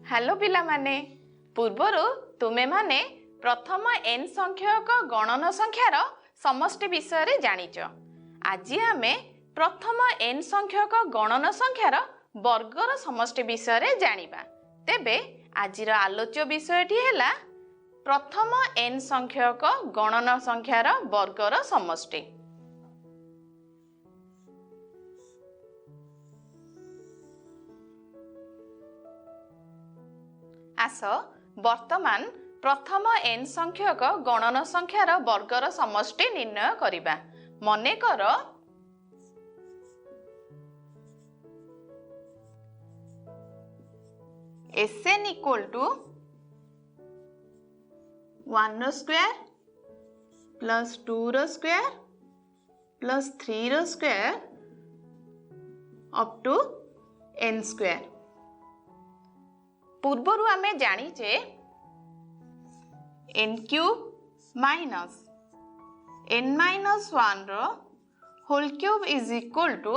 Hello पिला माने पूर्वरु तुमे माने प्रथम n संख्यक गणन संख्यार समष्टि विषय रे जानिच। आज आमे प्रथम n संख्यक गणन संख्यार वर्गर समष्टि विषय रे जानिबा। तेबे आजिर आलोच्य विषयटी हैला प्रथम n संख्यक गणन संख्यार वर्गर समष्टि। आस वर्तमान प्रथम n संख्यक गणन संख्यार वर्गर समष्टि निर्णय करिबा। मने कर Sn equal to 1 रो स्क्वायर प्लस 2 रो स्क्वायर प्लस 3 रो square up to n square. पूर्वरु आमे जानिचे n cube minus n minus 1 रो whole cube is equal to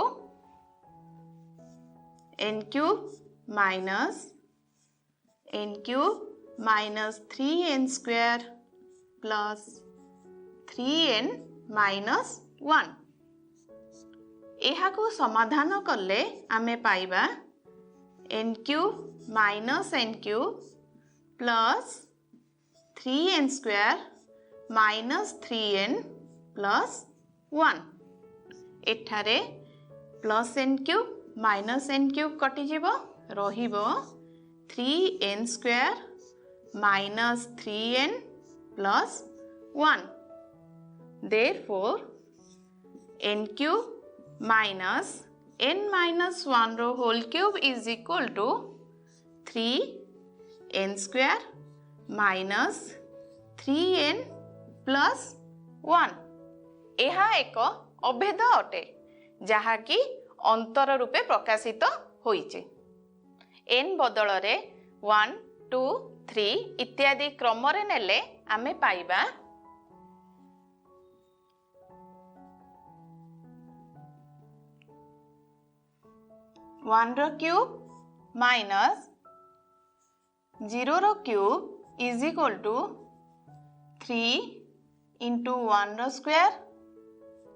n cube minus 3n square plus 3n minus 1। एहाकु समाधान कले आमे पाइबा n cube minus n cube plus 3n square minus 3n plus 1। एठारे plus n cube minus n cube कटि जीवो रहिबो 3n square minus 3n plus 1। Therefore n cube minus n minus 1 रो whole cube is equal to 3n square minus 3n plus 1। एहा एक अभेद अटे जहा कि अंतर रूपे प्रकाशित होइचे। n बदल रे 1 2 3 इत्यादि क्रम रे नेले आमे पाइबा 1 रो क्यूब माइनस 0 रो cube is equal to 3 into 1 रो स्क्वायर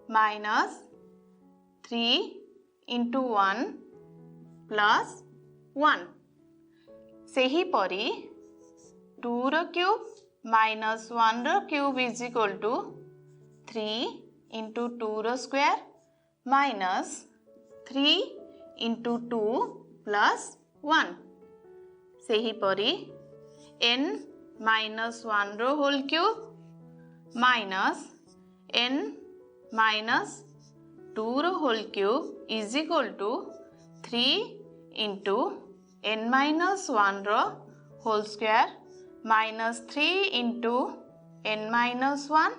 माइनस 3 इंटू 1 प्लस 1। सेही परी 2 रो क्यूब माइनस 1 रो cube is equal to 3 into 2 रो स्क्वायर माइनस 3 इंटू 2 प्लस 1। सेही परी n माइनस 1 रो whole cube minus n minus 2 रो whole cube is equal to 3 into n minus 1 रो whole square minus 3 into n minus 1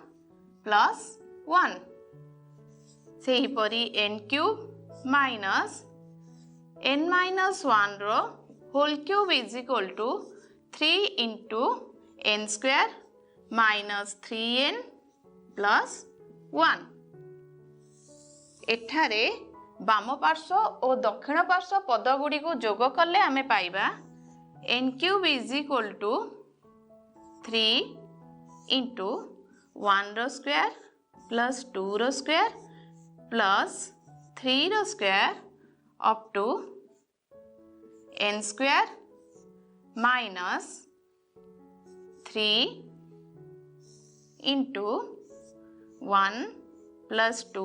plus 1। सेही परी n cube minus n minus 1 रो whole cube is equal to 3 into n square minus 3n plus 1। एठारे balm पार्श्व और दक्षिण पार्श्व पद गुडी को जोग कले आमे पाइबा n cube is equal to 3 into 1 रो स्क्वायर प्लस 2 रो स्क्वायर प्लस 3 रो square up to n square minus 3 into 1 plus 2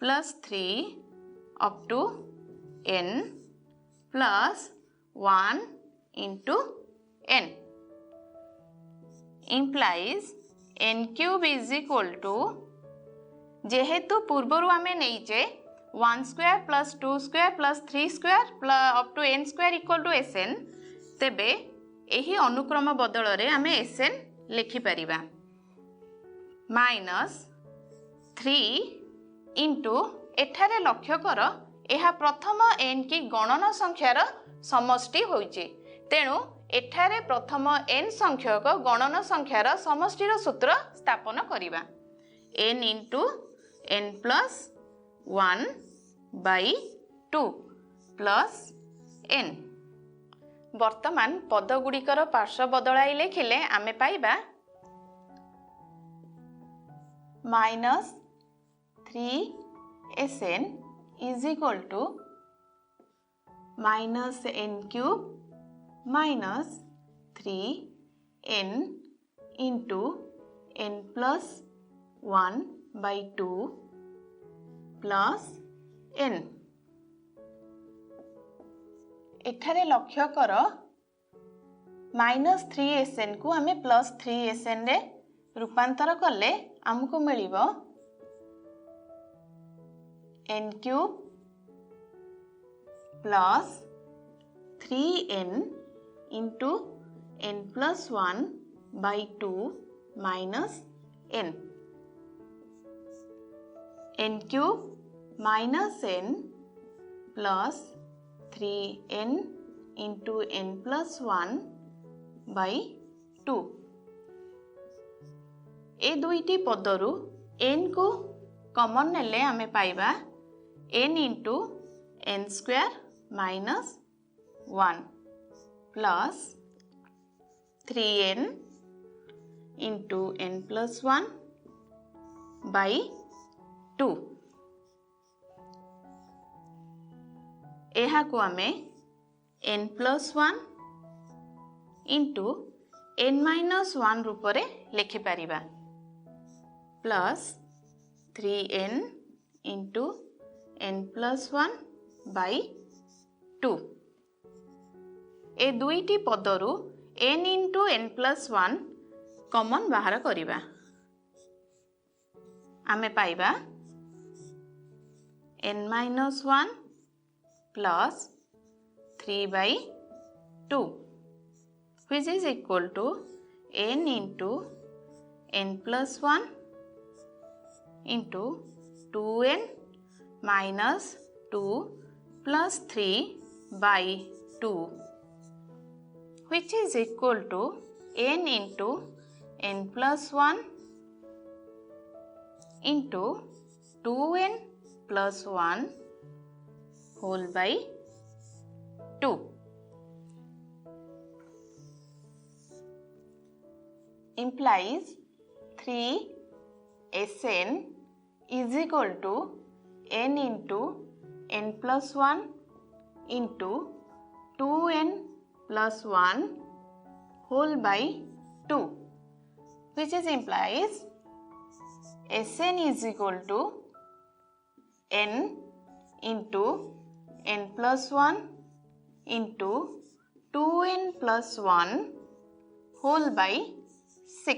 plus 3 up to n plus 1 into n implies n cube is equal to जेहेतु पूर्वरु आमे नैचे 1 square plus 2 square plus 3 square up to n square equal to Sn। तेबे एही अनुक्रम बदल रे आमे Sn लिखि परिबा माइनस 3 इंटू एठारे लक्ष्य कर एहा प्रथम n की गणन संख्यार समष्टि होइचे। तेणु एठारे प्रथम n संख्यक गणन संख्यार समष्टिर सूत्र स्थापन करिबा n into n plus 1 by 2 plus n। वर्तमान पदगुड़िकर पार्श्व बदलाई लेखिले आमे पाइबा -3SN is equal to -n cube minus 3n into n plus 1 by 2 plus n। एठारे लक्ष्य कर -3SN को आमे +3SN रे रूपांतर कले आमको मिलिबो n cube plus 3n into n plus 1 by 2 minus n। n cube minus n plus 3n into n plus 1 by 2। ए दुईटी पदरु n को कॉमन नेले आमे पाइबा n into n square minus 1 plus 3n into n plus 1 by 2। एहा को आमे n plus 1 into n minus 1 रूप रे लिखि पारिबा plus 3n into n plus 1 by 2। ए दुईटी पदरु n into n plus 1 common बाहर करिबा आमे पाइबा n minus 1 plus 3 by 2 which is equal to n into n plus 1 into 2n minus 2 plus 3 by 2 which is equal to n into n plus 1 into 2n plus 1 whole by 2। implies 3SN is equal to n into n plus 1 into 2n plus 1 whole by 2 which is implies SN is equal to n into n plus 1 into 2n plus 1 whole by 6।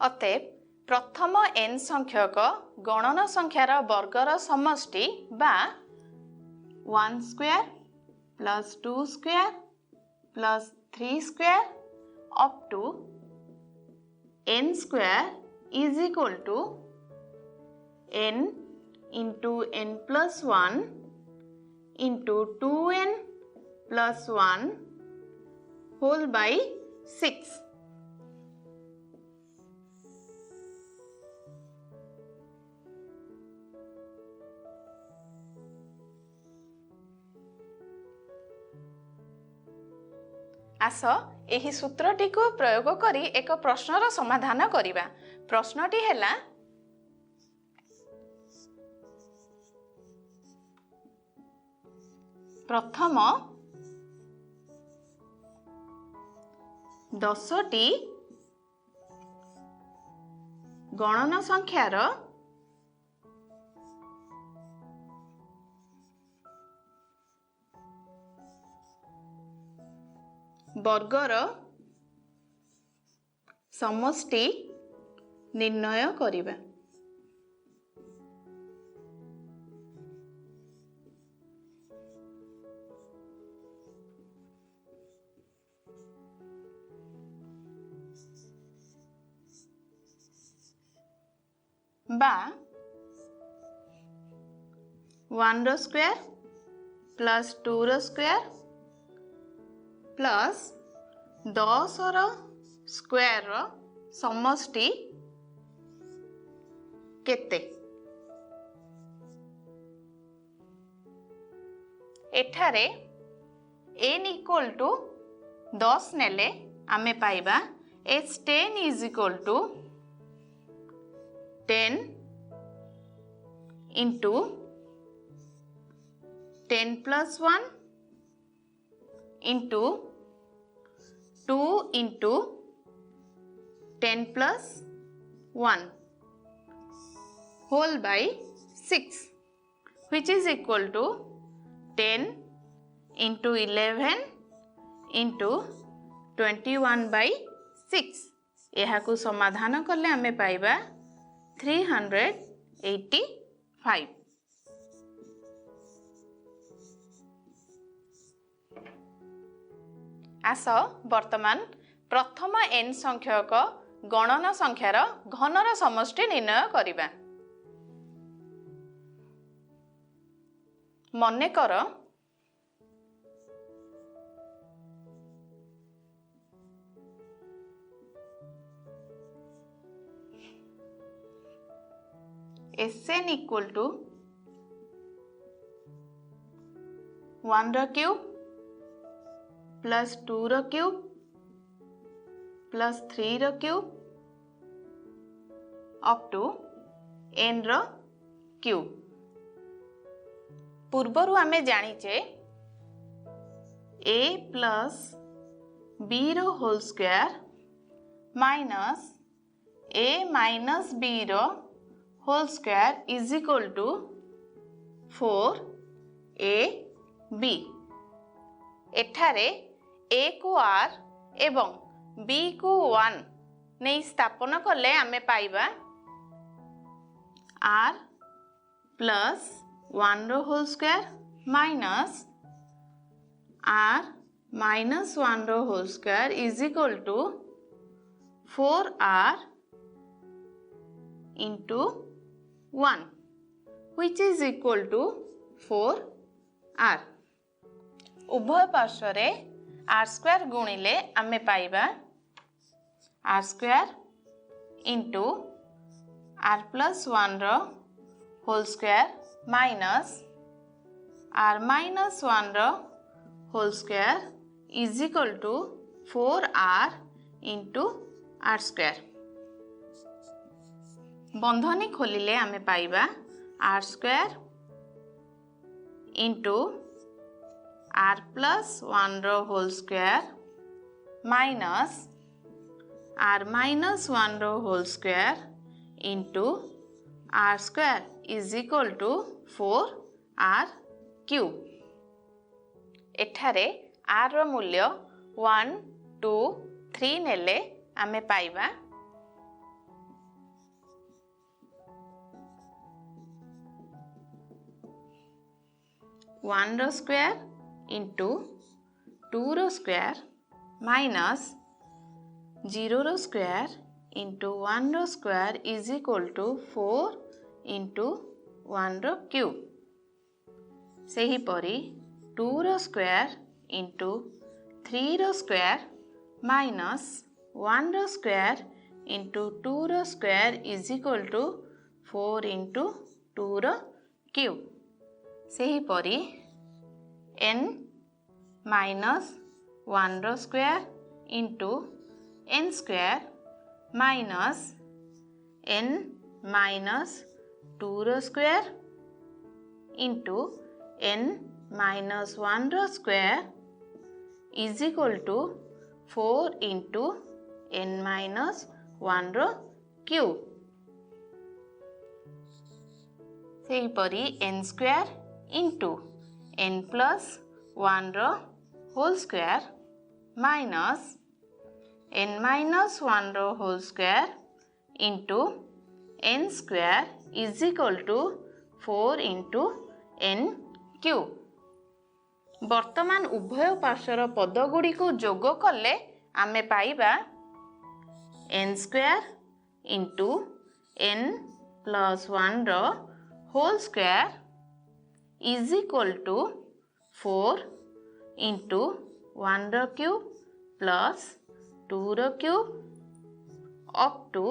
अतएव प्रथम n संख्यक गणन संख्यार वर्गर समष्टि बा 1 square plus 2 square plus 3 square up to n square is equal to n into n plus 1 into 2n plus 1 whole by 6। आस एही सूत्रटी को प्रयोग करी एक प्रश्नर समाधान करिबा। प्रश्नटी हैला प्रथम 10टी गणन संख्यार वर्गर समष्टि निर्णय करिबा। बा 1 रो स्क्वायर प्लस 2 रो स्क्वायर प्लस 10 रो स्क्वायर रो समष्टि केते एठारे n इक्वल टू 10 नेले आमे पाइबा h10 is equal to 10 into 10 plus 1 into 2 into 10 plus 1 whole by 6 which is equal to 10 into 11 into 21 by 6 यह को समाधान कले हमें पाइबा 385। आस वर्तमान प्रथम n संख्यक गणन संख्यार घनर समष्टि निर्णय करिबा। मने कर Sn equal to 1 रो क्यूब प्लस 2 रो क्यूब प्लस 3 रो क्यूब अप टू n रो क्यूब। पूर्वरु आमे जानिचे a प्लस b रो whole square minus a minus b रो whole square is equal to 4ab। एठारे a को r एवं b को 1 नहीं स्थापन कले आमे पाइबा r प्लस 1 रो whole square minus r minus 1 रो whole square is equal to 4r into 1 which is equal to 4r। उभय पार्श्व रे r स्क्वायर गुणिले आमे पाइबा r square into r plus 1 रो whole square minus r minus 1 रो whole square is equal to 4r into r square. बंधनी खोलिले आमे पाइबा r square into r plus 1 रो whole square minus r minus 1 रो whole square into r square is equal to 4r cube. एठारे r रो मूल्य 1 2 3 नेले आमे पाइबा 1 रो स्क्वायर इंटू 2 रो स्क्वायर माइनस 0 रो स्क्वायर इंटू 1 रो square is equal to 4 into 1 रो क्यूब। सही परी 2 रो स्क्वायर इंटू 3 रो स्क्वायर माइनस 1 रो स्क्वायर इंटू 2 रो square is equal to 4 into 2 रो क्यूब। सही परी n माइनस 1 रो square into n square minus n minus 2 रो स्क्वायर इंटू n माइनस 1 रो square is equal to 4 into n minus 1 रो क्यूब। सही परी n square into n plus 1 रो whole square minus n minus 1 रो whole square into n square is equal to 4 into n cube. वर्तमान उभय पार्श्वर पद गुड़ी को जोग कले आमे पाइबा n square into n plus 1 रो whole square is equal to 4 into 1 रो क्यूब प्लस 2 रो क्यूब अप टू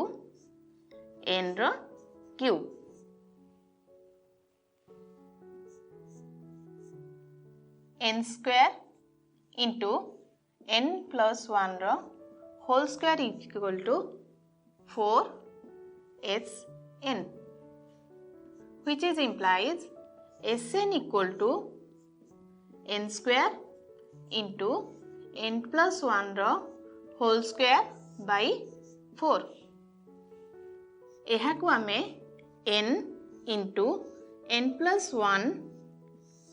n रो cube. n square into n plus 1 ro whole square equal to 4sn, which is implies Sn equal to n square into n plus 1 ro whole square by 4. एहाकु आमे n into n plus 1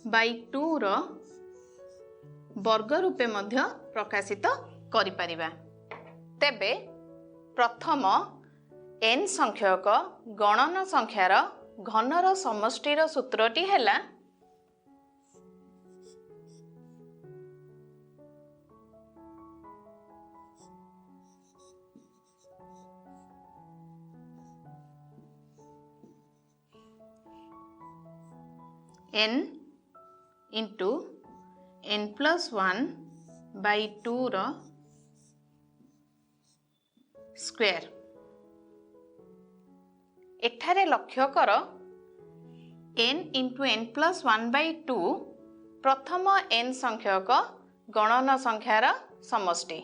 by 2 रो वर्ग रूपे मध्य प्रकाशित करि परिबा। तेबे प्रथम n संख्यक गणन संख्यार घनर समष्टिर सूत्रटी हैला n into n plus 1 by 2 रो स्क्वायर। एठारे लक्ष्य कर n into n plus 1 by 2 प्रथम n संख्यक गणन संख्यार समष्टि।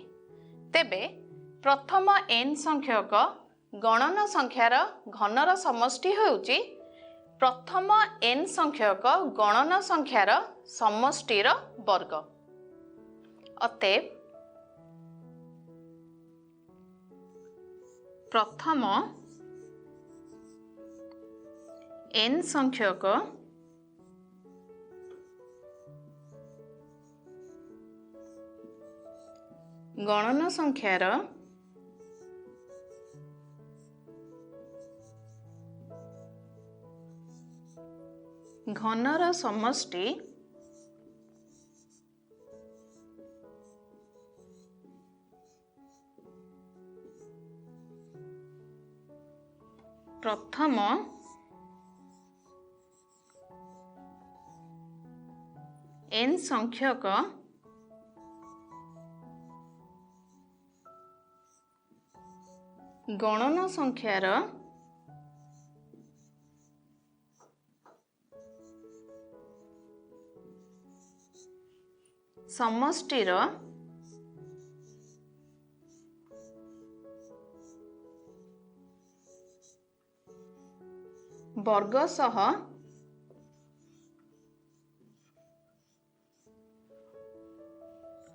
तेबे प्रथम n संख्यक गणन संख्यार घनर समष्टि होउची प्रथम n संख्यक गणन संख्यार समष्टिर वर्ग। अतएव प्रथम n संख्यक गणन संख्यार घनर समष्टि प्रथम n संख्यक गणन संख्यार समष्टिर वर्ग सह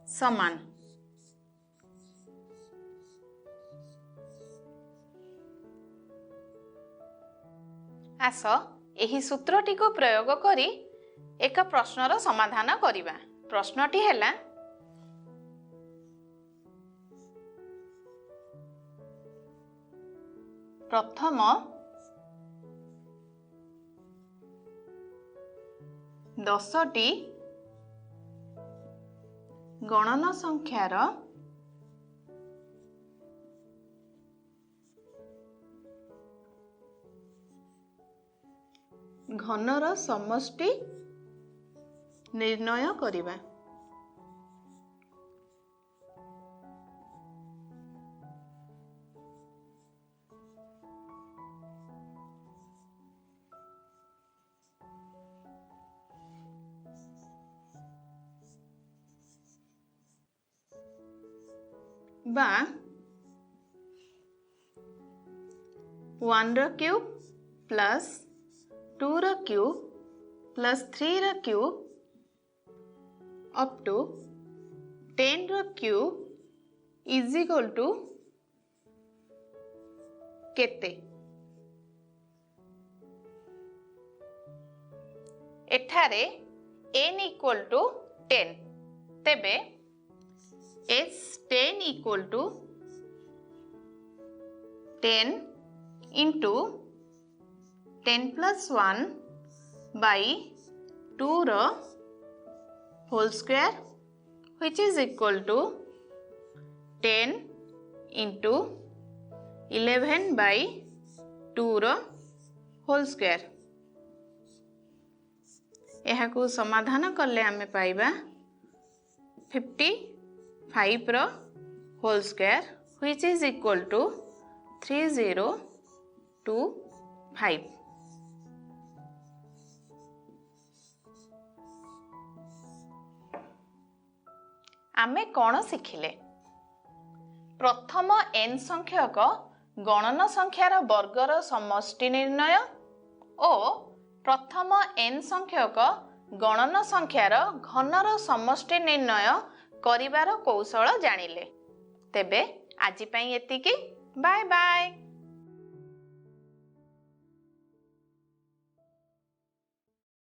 समान। आस एही सूत्रटी को प्रयोग करी एक प्रश्नर समाधान करिबा। प्रश्नटी हैला प्रथम 10टी गणन संख्यार घनर समष्टि निर्णय करिबा। बा 1 रो क्यूब प्लस 2 रो क्यूब प्लस 3 रो क्यूब अप टू 10 रो क्यूब इज इक्वल टू केते। एठारे n इक्वल टू 10 तेबे S10 equal to 10 into 10 plus 1 by 2 row whole square, which is equal to 10 into 11 by 2 row whole square। एहाकु समाधान करले आमे पाइबा 55 रो whole square, which is equal to 3025। आमे कौन शिखिले प्रथम n संख्यक गणन संख्यार वर्गर समष्टि निर्णय और प्रथम n संख्यक गणन संख्यार घनर समष्टि निर्णय करिवार कौशल जानिले तेबे आजि पई एतिकी बाय बाय।